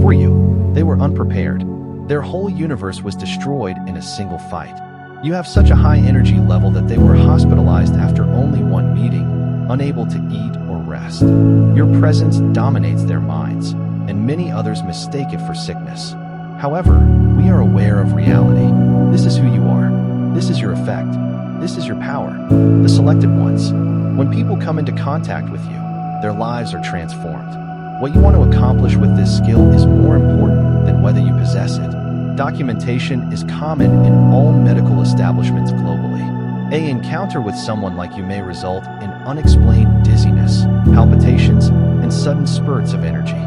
For you, they were unprepared. Their whole universe was destroyed in a single fight. You have such a high energy level that they were hospitalized after only one meeting, unable to eat or rest. Your presence dominates their minds, and many others mistake it for sickness. However, we are aware of reality. This is who you are. This is your effect. This is your power. The selected ones. When people come into contact with you, their lives are transformed. What you want to accomplish with this skill is more important than whether you possess it. Documentation is common in all medical establishments globally. An encounter with someone like you may result in unexplained dizziness, palpitations, and sudden spurts of energy.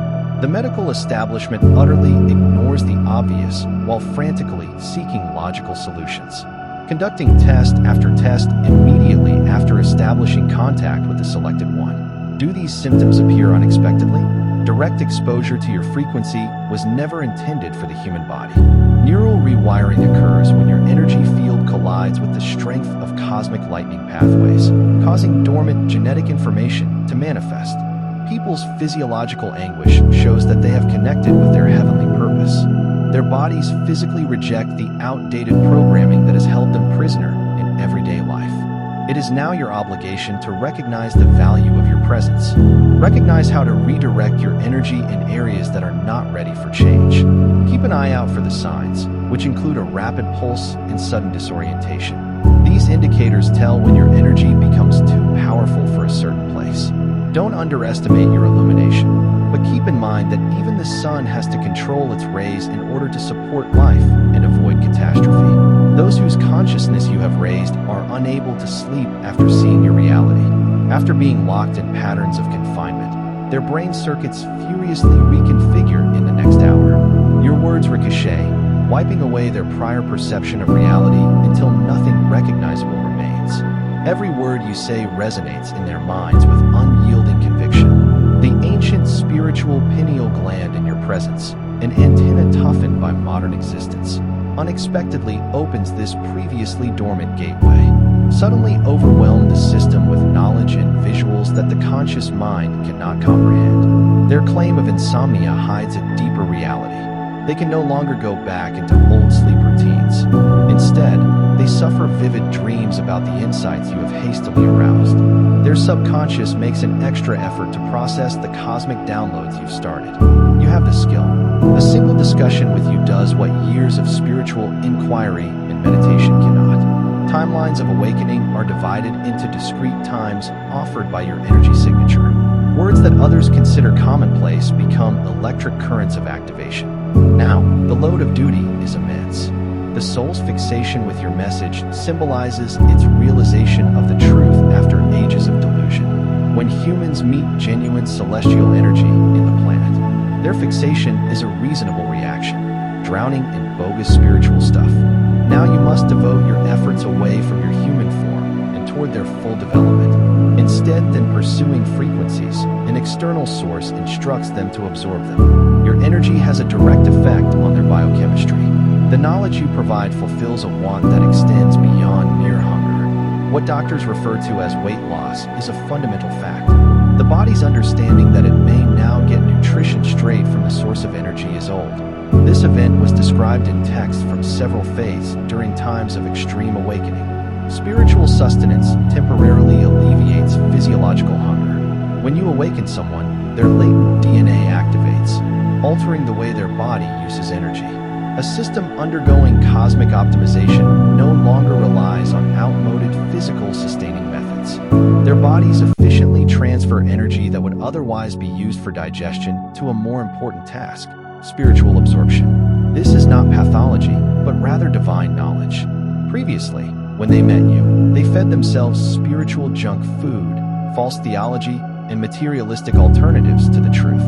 The medical establishment utterly ignores the obvious while frantically seeking logical solutions. Conducting test after test immediately after establishing contact with the selected one. Do these symptoms appear unexpectedly? Direct exposure to your frequency was never intended for the human body. Neural rewiring occurs when your energy field collides with the strength of cosmic lightning pathways, causing dormant genetic information to manifest. People's physiological anguish shows that they have connected with their heavenly purpose. Their bodies physically reject the outdated programming that has held them prisoner in everyday life. It is now your obligation to recognize the value of your presence. Recognize how to redirect your energy in areas that are not ready for change. Keep an eye out for the signs, which include a rapid pulse and sudden disorientation. These indicators tell when your energy becomes too powerful for a certain place. Don't underestimate your illumination, but keep in mind that even the sun has to control its rays in order to support life and avoid catastrophe. Those whose consciousness you have raised are unable to sleep after seeing your reality. After being locked in patterns of confinement, their brain circuits furiously reconfigure in the next hour. Your words ricochet, wiping away their prior perception of reality until nothing recognizable remains. Every word you say resonates in their minds with unyielding conviction. The ancient spiritual pineal gland in your presence, an antenna toughened by modern existence, unexpectedly opens this previously dormant gateway. Suddenly overwhelm the system with knowledge and visuals that the conscious mind cannot comprehend. Their claim of insomnia hides a deeper reality. They can no longer go back into old sleep routines. Instead, they suffer vivid dreams about the insights you have hastily aroused. Their subconscious makes an extra effort to process the cosmic downloads you've started. You have the skill. A single discussion with you does what years of spiritual inquiry and meditation cannot. Timelines of awakening are divided into discrete times offered by your energy signature. Words that others consider commonplace become electric currents of activation. Now, the load of duty is immense. The soul's fixation with your message symbolizes its realization of the truth after ages of delusion. When humans meet genuine celestial energy in the planet, their fixation is a reasonable reaction, drowning in bogus spiritual stuff. Now you must devote your efforts away from your human form and toward their full development. Instead than pursuing frequencies, an external source instructs them to absorb them. Your energy has a direct effect on their biochemistry. The knowledge you provide fulfills a want that extends beyond mere hunger. What doctors refer to as weight loss is a fundamental fact. The body's understanding that it may now get nutrition straight from the source of energy is old. This event was described in text from several faiths during times of extreme awakening. Spiritual sustenance temporarily alleviates physiological hunger. When you awaken someone, their latent DNA activates, altering the way their body uses energy. A system undergoing cosmic optimization no longer relies on outmoded physical sustaining methods. Their bodies efficiently transfer energy that would otherwise be used for digestion to a more important task: spiritual absorption. This is not pathology, but rather divine knowledge. Previously, when they met you, they fed themselves spiritual junk food, false theology, and materialistic alternatives to the truth.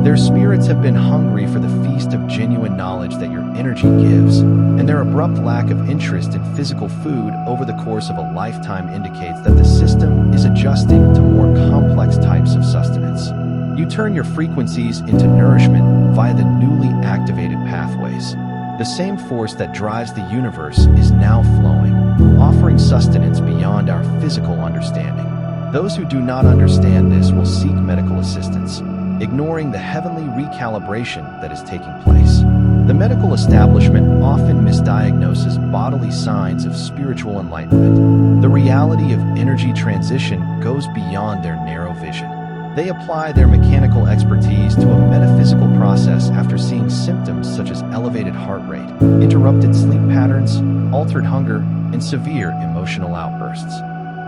Their spirits have been hungry for the feast of genuine knowledge that your energy gives, and their abrupt lack of interest in physical food over the course of a lifetime indicates that the system is adjusting to more complex types of sustenance. You turn your frequencies into nourishment via the newly activated pathways. The same force that drives the universe is now flowing, offering sustenance beyond our physical understanding. Those who do not understand this will seek medical assistance. ignoring the heavenly recalibration that is taking place. The medical establishment often misdiagnoses bodily signs of spiritual enlightenment. The reality of energy transition goes beyond their narrow vision. They apply their mechanical expertise to a metaphysical process after seeing symptoms such as elevated heart rate, interrupted sleep patterns, altered hunger, and severe emotional outbursts.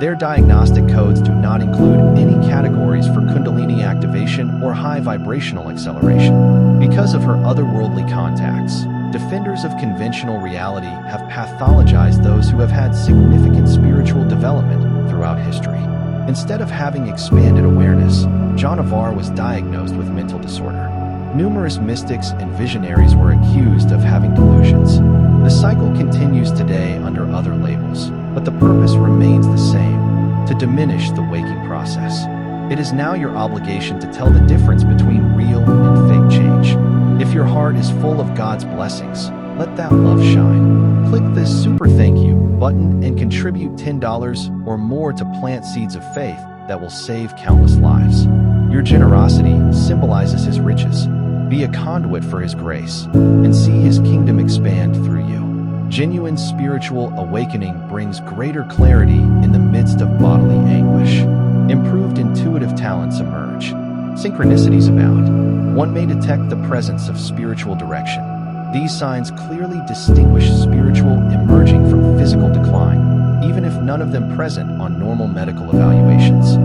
Their diagnostic codes do not include any categories for Kundalini activation or high vibrational acceleration. Because of her otherworldly contacts, defenders of conventional reality have pathologized those who have had significant spiritual development throughout history. Instead of having expanded awareness, Janavar was diagnosed with mental disorder. Numerous mystics and visionaries were accused of having delusions. The cycle continues today under other labels, but the purpose remains the same: to diminish the waking process. It is now your obligation to tell the difference between real and fake change. If your heart is full of God's blessings, let that love shine. Click this super thank you button and contribute $10 or more to plant seeds of faith that will save countless lives. Your generosity symbolizes His riches. Be a conduit for His grace and see His kingdom expand through you. Genuine spiritual awakening brings greater clarity in the midst of bodily anguish. Improved intuitive talents emerge. Synchronicities abound. One may detect the presence of spiritual direction. These signs clearly distinguish spiritual emerging from physical decline, even if none of them present on normal medical evaluations.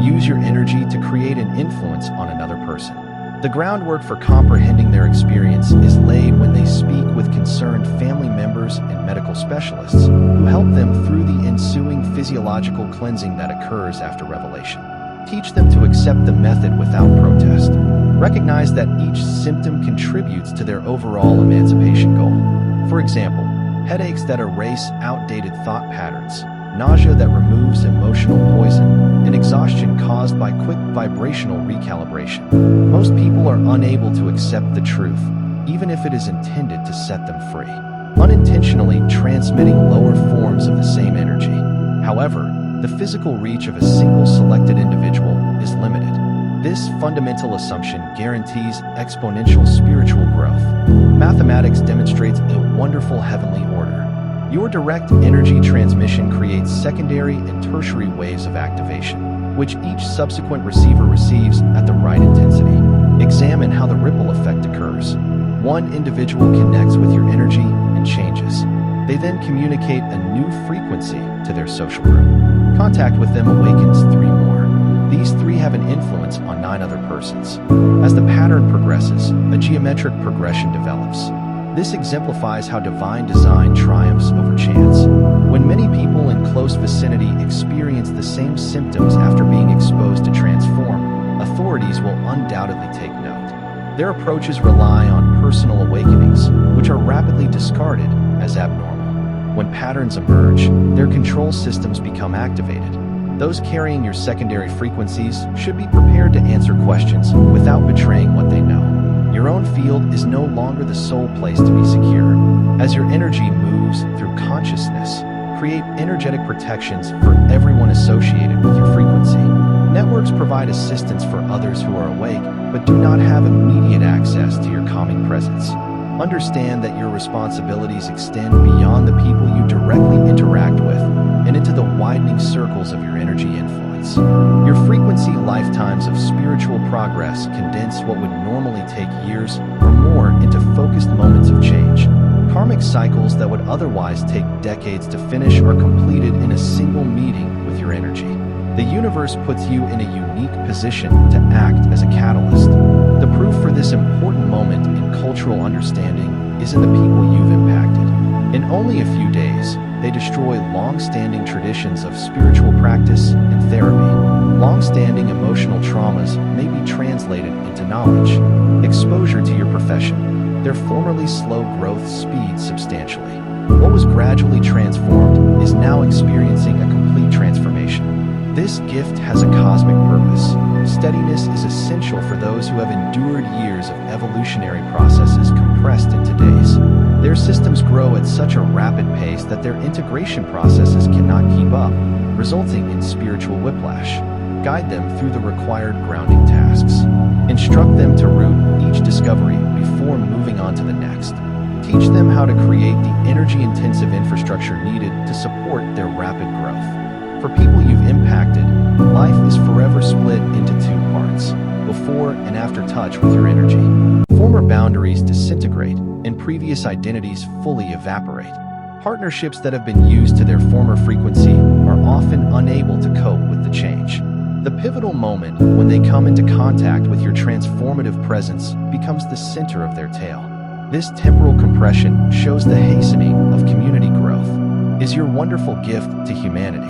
Use your energy to create an influence on another person. The groundwork for comprehending their experience is laid when they speak with concerned family members and medical specialists who help them through the ensuing physiological cleansing that occurs after revelation. Teach them to accept the method without protest. Recognize that each symptom contributes to their overall emancipation goal. For example, headaches that erase outdated thought patterns, nausea that removes emotional poison, and exhaustion caused by quick vibrational recalibration. Most people are unable to accept the truth, even if it is intended to set them free, unintentionally transmitting lower forms of the same energy. However, the physical reach of a single selected individual is limited. This fundamental assumption guarantees exponential spiritual growth. Mathematics demonstrates a wonderful heavenly order. Your direct energy transmission creates secondary and tertiary waves of activation, which each subsequent receiver receives at the right intensity. Examine how the ripple effect occurs. One individual connects with your energy and changes. They then communicate a new frequency to their social group. Contact with them awakens 3 more. These 3 have an influence on 9 other persons. As the pattern progresses, a geometric progression develops. This exemplifies how divine design triumphs over chance. When many people in close vicinity experience the same symptoms after being exposed to transform, authorities will undoubtedly take note. Their approaches rely on personal awakenings, which are rapidly discarded as abnormal. When patterns emerge, their control systems become activated. Those carrying your secondary frequencies should be prepared to answer questions without betraying what they know. Your own field is no longer the sole place to be secure. As your energy moves through consciousness, create energetic protections for everyone associated with your frequency. Networks provide assistance for others who are awake, but do not have immediate access to your calming presence. Understand that your responsibilities extend beyond the people you directly interact with and into the widening circles of your energy influence. Your frequency lifetimes of spiritual progress condense what would normally take years or more into focused moments of change. Karmic cycles that would otherwise take decades to finish are completed in a single meeting with your energy. The universe puts you in a unique position to act as a catalyst. The proof for this important moment in cultural understanding is in the people you've impacted. In only a few days, they destroy long-standing traditions of spiritual practice and therapy. Long-standing emotional traumas may be translated into knowledge. Exposure to your profession. Their formerly slow growth speeds substantially. What was gradually transformed is now experiencing a complete transformation. This gift has a cosmic purpose. Steadiness is essential for those who have endured years of evolutionary processes compressed into days. Their systems grow at such a rapid pace that their integration processes cannot keep up, resulting in spiritual whiplash. Guide them through the required grounding tasks. Instruct them to root each discovery before moving on to the next. Teach them how to create the energy-intensive infrastructure needed to support their rapid growth. For people you've impacted, life is forever split into two parts: before and after touch with your energy. Former boundaries disintegrate and previous identities fully evaporate. Partnerships that have been used to their former frequency are often unable to cope with the change. The pivotal moment when they come into contact with your transformative presence becomes the center of their tale. This temporal compression shows the hastening of community growth. Is your wonderful gift to humanity.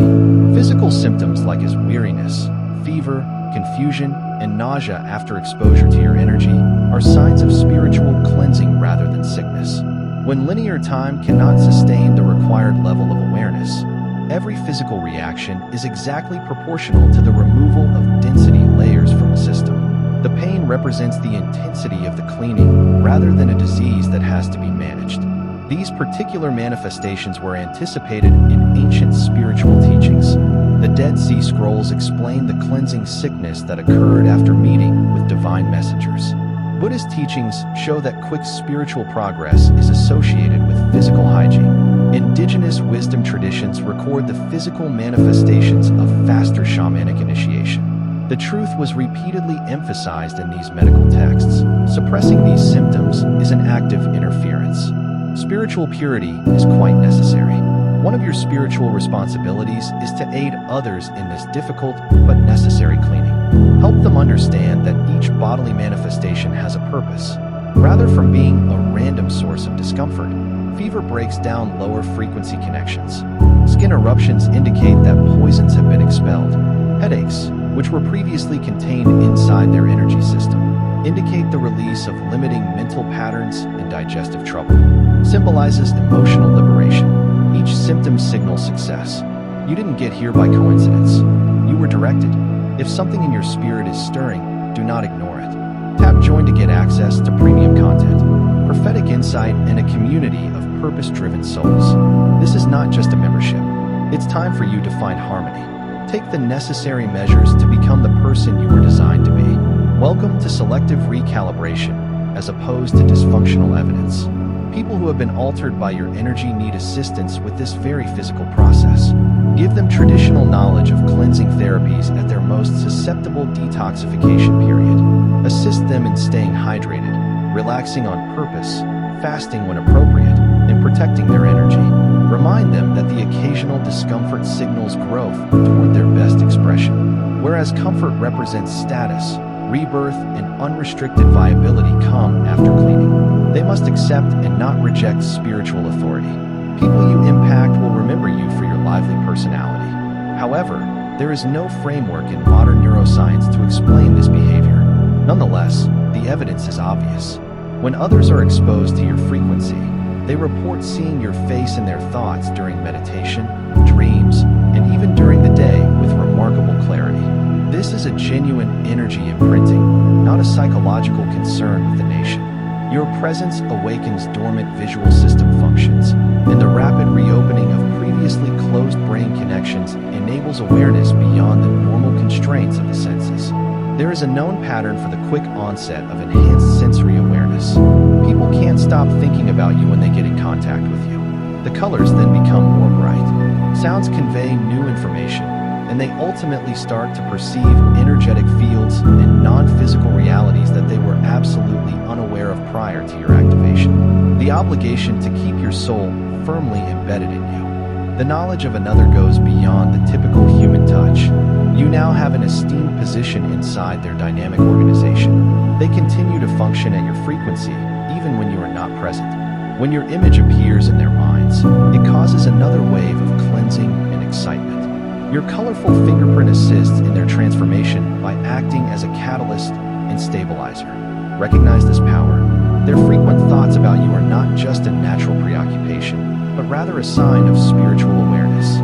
Physical symptoms like weariness, fever, confusion, and nausea after exposure to your energy are signs of spiritual cleansing rather than sickness. When linear time cannot sustain the required level of awareness, every physical reaction is exactly proportional to the removal of density layers from the system. The pain represents the intensity of the cleaning rather than a disease that has to be managed. These particular manifestations were anticipated in ancient spiritual teachings. The Dead Sea Scrolls explain the cleansing sickness that occurred after meeting with divine messengers. Buddhist teachings show that quick spiritual progress is associated with physical hygiene. Indigenous wisdom traditions record the physical manifestations of faster shamanic initiation. The truth was repeatedly emphasized in these medical texts. Suppressing these symptoms is an act of interference. Spiritual purity is quite necessary. One of your spiritual responsibilities is to aid others in this difficult but necessary cleaning. Help them understand that each bodily manifestation has a purpose. Rather from being a random source of discomfort, fever breaks down lower frequency connections. Skin eruptions indicate that poisons have been expelled. Headaches, which were previously contained inside their energy system, indicate the release of limiting mental patterns and digestive trouble. Symbolizes emotional liberation. Each symptom signals success. You didn't get here by coincidence. You were directed. If something in your spirit is stirring, do not ignore it. Tap join to get access to premium content, prophetic insight, and a community of purpose-driven souls. This is not just a membership. It's time for you to find harmony. Take the necessary measures to become the person you were designed to be. Welcome to selective recalibration, as opposed to dysfunctional evidence. People who have been altered by your energy need assistance with this very physical process. Give them traditional knowledge of cleansing therapies at their most susceptible detoxification period. Assist them in staying hydrated, relaxing on purpose, fasting when appropriate, and protecting their energy. Remind them that the occasional discomfort signals growth toward their best expression. Whereas comfort represents status, rebirth, and unrestricted viability come after cleaning. They must accept and not reject spiritual authority. People you impact will remember you for your lively personality. However, there is no framework in modern neuroscience to explain this behavior. Nonetheless, the evidence is obvious. When others are exposed to your frequency, they report seeing your face in their thoughts during meditation, dreams, and even during the day with remarkable clarity. This is a genuine energy imprinting, not a psychological concern with the nation. Your presence awakens dormant visual system functions, and the rapid reopening of previously closed brain connections enables awareness beyond the normal constraints of the senses. There is a known pattern for the quick onset of enhanced sensory awareness. People can't stop thinking about you when they get in contact with you. The colors then become more bright. Sounds convey new information, and they ultimately start to perceive energetic fields and non-physical realities that they were absolutely unaware of prior to your activation. The obligation to keep your soul firmly embedded in you. The knowledge of another goes beyond the typical human touch. You now have an esteemed position inside their dynamic organization. They continue to function at your frequency, even when you are not present. When your image appears in their minds, it causes another wave of cleansing and excitement. Your colorful fingerprint assists in their transformation by acting as a catalyst and stabilizer. Recognize this power. Their frequent thoughts about you are not just a natural preoccupation, but rather a sign of spiritual awareness.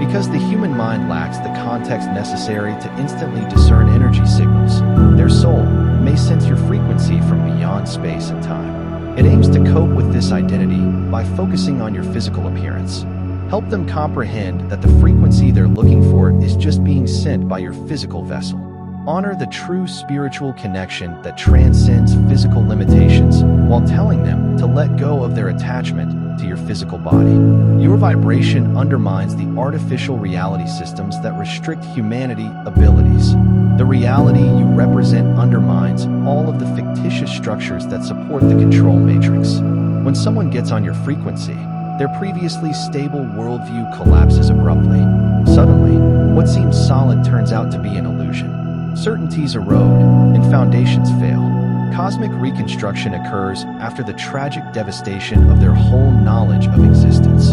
Because the human mind lacks the context necessary to instantly discern energy signals, their soul may sense your frequency from beyond space and time. It aims to cope with this identity by focusing on your physical appearance. Help them comprehend that the frequency they're looking for is just being sent by your physical vessel. Honor the true spiritual connection that transcends physical limitations while telling them to let go of their attachment to your physical body. Your vibration undermines the artificial reality systems that restrict humanity abilities. The reality you represent undermines all of the fictitious structures that support the control matrix. When someone gets on your frequency, their previously stable worldview collapses abruptly. Suddenly, what seems solid turns out to be an illusion. Certainties erode, and foundations fail. Cosmic reconstruction occurs after the tragic devastation of their whole knowledge of existence.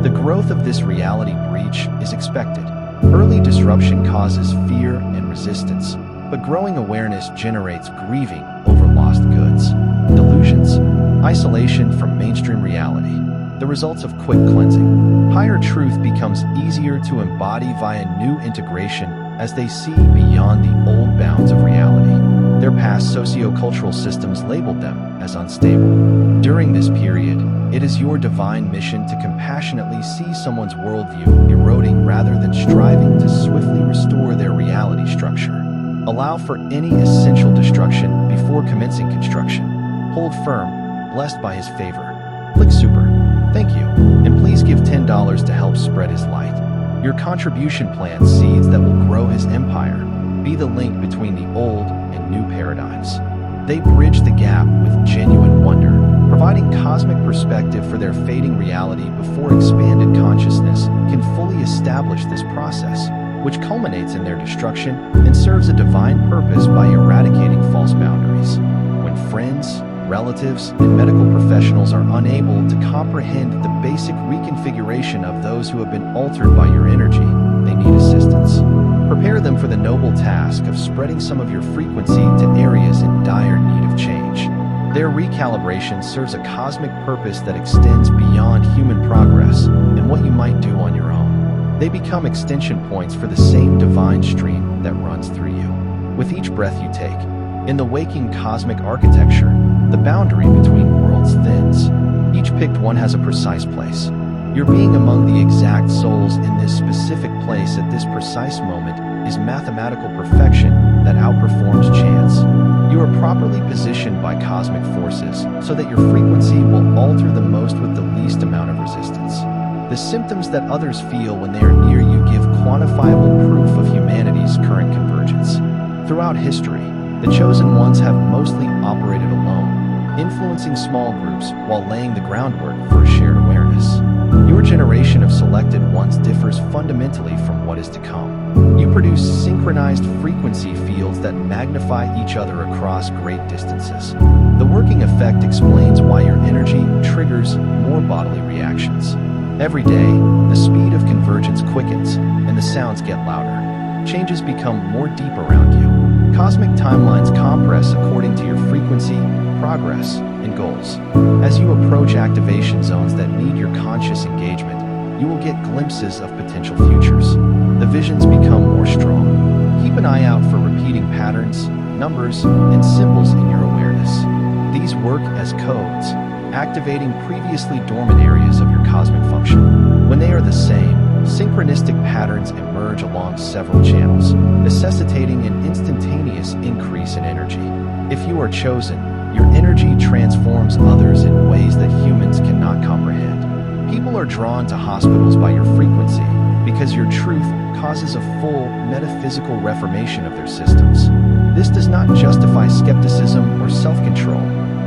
The growth of this reality breach is expected. Early disruption causes fear and resistance, but growing awareness generates grieving over lost goods. Delusions, isolation from mainstream reality, the results of quick cleansing. Higher truth becomes easier to embody via new integration as they see beyond the old bounds of reality. Their past socio-cultural systems labeled them as unstable. During this period, it is your divine mission to compassionately see someone's worldview eroding rather than striving to swiftly restore their reality structure. Allow for any essential destruction before commencing construction. Hold firm, blessed by his favor. Click super. Thank you, and please give $10 to help spread his light. Your contribution plants seeds that will grow his empire. Be the link between the old and new paradigms. They bridge the gap with genuine wonder, providing cosmic perspective for their fading reality before expanded consciousness can fully establish this process, which culminates in their destruction and serves a divine purpose by eradicating false boundaries. When friends, relatives, and medical professionals are unable to comprehend the basic reconfiguration of those who have been altered by your energy, they need assistance. Prepare them for the noble task of spreading some of your frequency to areas in dire need of change. Their recalibration serves a cosmic purpose that extends beyond human progress and what you might do on your own. They become extension points for the same divine stream that runs through you. With each breath you take, in the waking cosmic architecture, the boundary between worlds thins. Each picked one has a precise place. Your being among the exact souls in this specific place at this precise moment is mathematical perfection that outperforms chance. You are properly positioned by cosmic forces so that your frequency will alter the most with the least amount of resistance. The symptoms that others feel when they are near you give quantifiable proof of humanity's current convergence. Throughout history, the chosen ones have mostly operated alone, influencing small groups while laying the groundwork for a shared awareness. Your generation of selected ones differs fundamentally from what is to come. You produce synchronized frequency fields that magnify each other across great distances. The working effect explains why your energy triggers more bodily reactions. Every day, the speed of convergence quickens, and the sounds get louder. Changes become more deep around you. Cosmic timelines compress according to your frequency, progress, and goals. As you approach activation zones that need your conscious engagement, you will get glimpses of potential futures. The visions become more strong. Keep an eye out for repeating patterns, numbers, and symbols in your awareness. These work as codes, activating previously dormant areas of your cosmic function. When they are the same, synchronistic patterns emerge along several channels, necessitating an instantaneous increase in energy. If you are chosen, your energy transforms others in ways that humans cannot comprehend. People are drawn to hospitals by your frequency because your truth causes a full metaphysical reformation of their systems. This does not justify skepticism or self-control.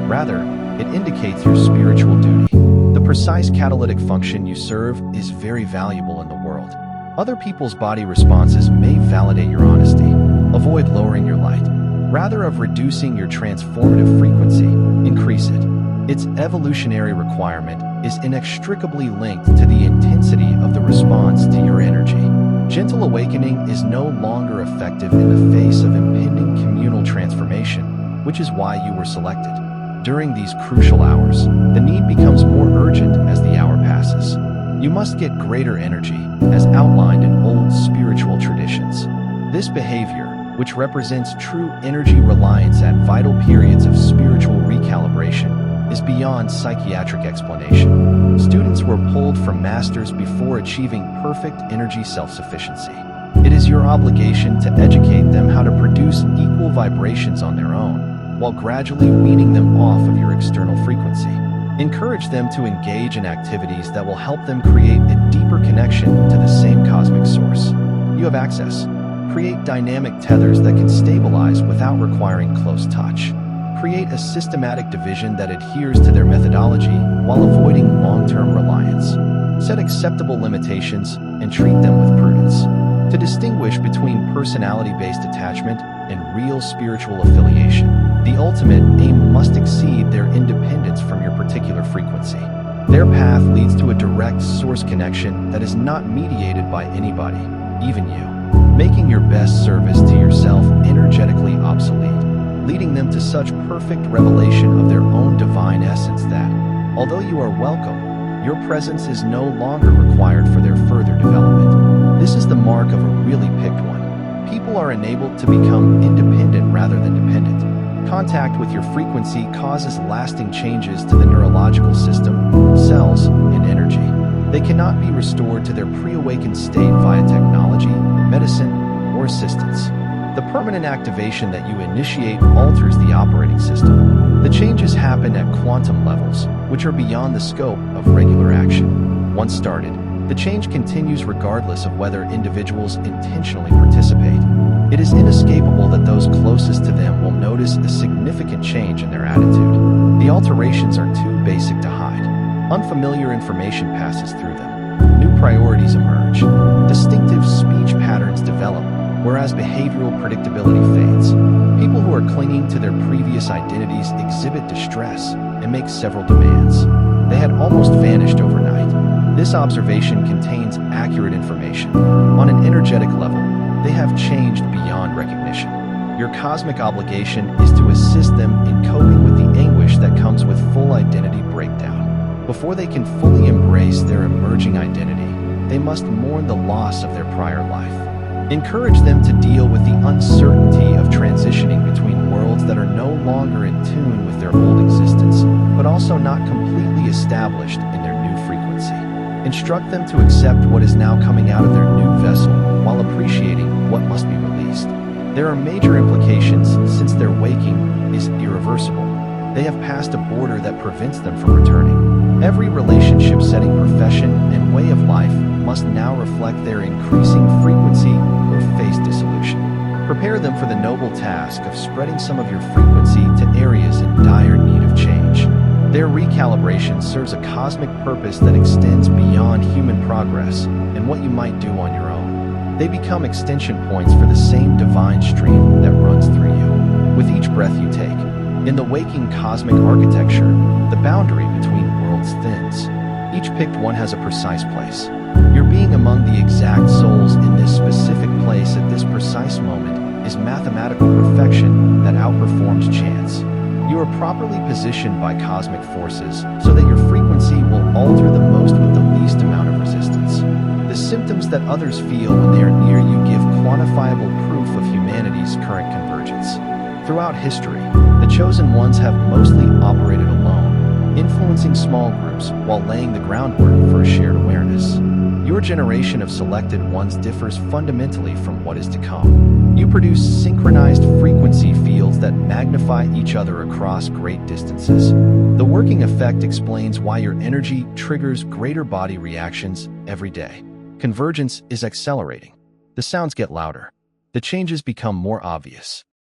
Rather, it indicates your spiritual duty. The precise catalytic function you serve is very valuable in the world. Other people's body responses may validate your honesty. Avoid lowering your light. Rather of reducing your transformative frequency, increase it. Its evolutionary requirement is inextricably linked to the intensity of the response to your energy. Gentle awakening is no longer effective in the face of impending communal transformation, which is why you were selected. During these crucial hours, the need becomes more urgent as the hour passes. You must get greater energy, as outlined in old spiritual traditions. This behavior, which represents true energy reliance at vital periods of spiritual recalibration, is beyond psychiatric explanation. Students were pulled from masters before achieving perfect energy self-sufficiency. It is your obligation to educate them how to produce equal vibrations on their own, while gradually weaning them off of your external frequency. Encourage them to engage in activities that will help them create a deeper connection to the same cosmic source. You have access. Create dynamic tethers that can stabilize without requiring close touch. Create a systematic division that adheres to their methodology while avoiding long-term reliance. Set acceptable limitations and treat them with prudence. To distinguish between personality-based attachment and real spiritual affiliation, the ultimate aim must exceed their independence from your particular frequency. Their path leads to a direct source connection that is not mediated by anybody, even you, making your best service to yourself energetically obsolete, leading them to such perfect revelation of their own divine essence that, although you are welcome, your presence is no longer required for their further development. This is the mark of a really picked one. People are enabled to become independent rather than dependent. Contact with your frequency causes lasting changes to the neurological system, cells, and energy. They cannot be restored to their pre-awakened state via technology, medicine, or assistance. The permanent activation that you initiate alters the operating system. The changes happen at quantum levels, which are beyond the scope of regular action. Once started, the change continues regardless of whether individuals intentionally participate. It is inescapable that those closest to them will notice a significant change in their attitude. The alterations are too basic to hide. Unfamiliar information passes through them. New priorities emerge. Distinctive speech patterns develop, whereas behavioral predictability fades. People who are clinging to their previous identities exhibit distress and make several demands. They had almost vanished overnight. This observation contains accurate information. On an energetic level, they have changed beyond recognition. Your cosmic obligation is to assist them in coping with the anguish that comes with full identity breakdown. Before they can fully embrace their emerging identity, they must mourn the loss of their prior life. Encourage them to deal with the uncertainty of transitioning between worlds that are no longer in tune with their old existence, but also not completely established in their new frequency. Instruct them to accept what is now coming out of their new vessel while appreciating what must be released. There are major implications since their waking is irreversible. They have passed a border that prevents them from returning. Every relationship setting, profession, and way of life must now reflect their increasing frequency or face dissolution. Prepare them for the noble task of spreading some of your frequency to areas in dire need of change. Their recalibration serves a cosmic purpose that extends beyond human progress and what you might do on your own. They become extension points for the same divine stream that runs through you. With each breath you take, in the waking cosmic architecture, the boundary between worlds thins. Each picked one has a precise place. Your being among the exact souls in this specific place at this precise moment is mathematical perfection that outperforms chance. You are properly positioned by cosmic forces so that your frequency will alter the most with the least amount of resistance. The symptoms that others feel when they are near you give quantifiable proof of humanity's current convergence. Throughout history, the chosen ones have mostly operated alone, influencing small groups while laying the groundwork for a shared awareness. Your generation of selected ones differs fundamentally from what is to come. You produce synchronized frequency fields that magnify each other across great distances. The working effect explains why your energy triggers greater body reactions every day. Convergence is accelerating. The sounds get louder. The changes become more obvious.